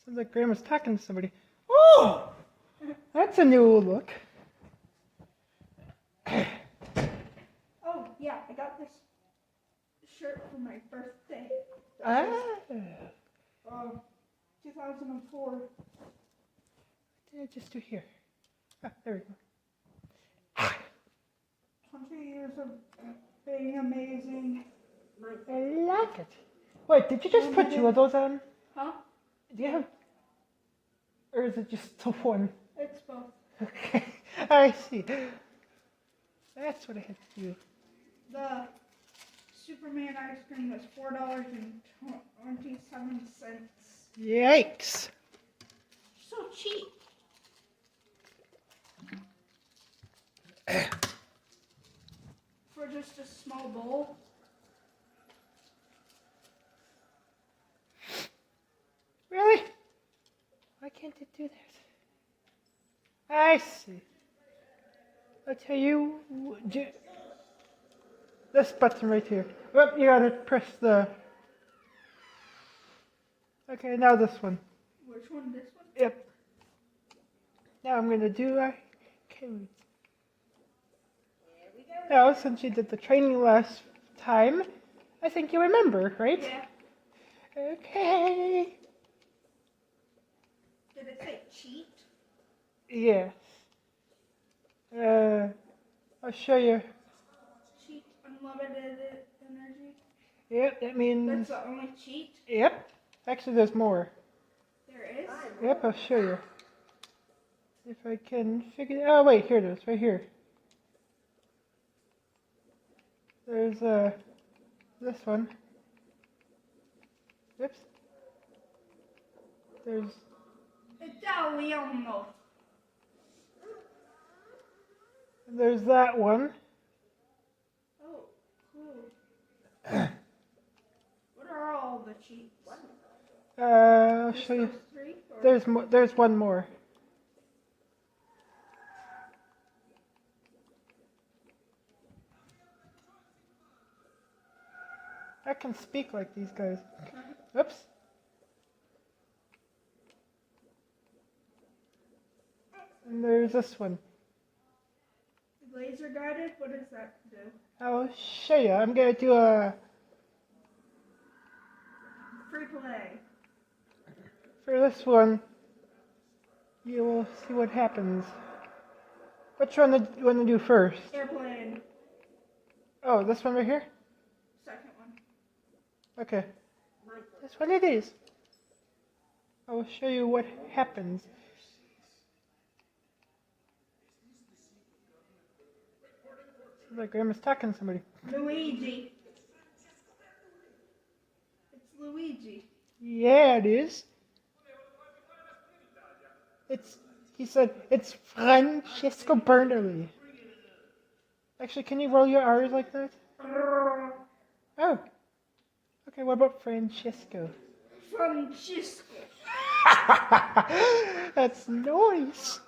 Sounds like Grandma's talking to somebody. Oh! That's a new look. Oh, yeah, I got this shirt for my birthday. Ah. 2004. What did I just do here? Ah, there we go. 20 years of being amazing. I like it. Wait, did you just put two of those on? Huh? Do you have... Or is it just the one? It's both. Okay, I see. That's what I had to do. The Superman ice cream was $4.27. Yikes. So cheap. For just a small bowl. Really? Why can't it do that? I see. I'll tell you, this button right here. Oh, you gotta press the... Okay, now this one. Which one? This one? Yep. Now I'm gonna do... Okay. Now, since you did the training last time, I think you remember, right? Yeah. Okay. Did it say cheat? Yes. I'll show you. Cheat unlimited energy? Yep, that means... That's the only cheat? Yep. Actually, there's more. There is? Yep, I'll show you. If I can figure... Oh, wait, here it is, right here. There's, this one. Oops. There's... Italiano. There's that one. Oh, cool. What are all the cheats? I'll Just show you. those three? Or- There's one more. I can speak like these guys. Oops. And there's this one. Laser guided? What does that do? I'll show you. I'm gonna do a... Free play. For this one, you will see what happens. Which one do you want to do first? Airplane. Oh, this one right here? Second one. Okay. That's what it is. I will show you what happens. Sounds like Grandma's talking to somebody. Luigi. It's Luigi. Yeah, it is. He said, it's Francesco Bernoulli. Actually, can you roll your R's like that? Oh. Okay, what about Francesco? Francisco. That's nice.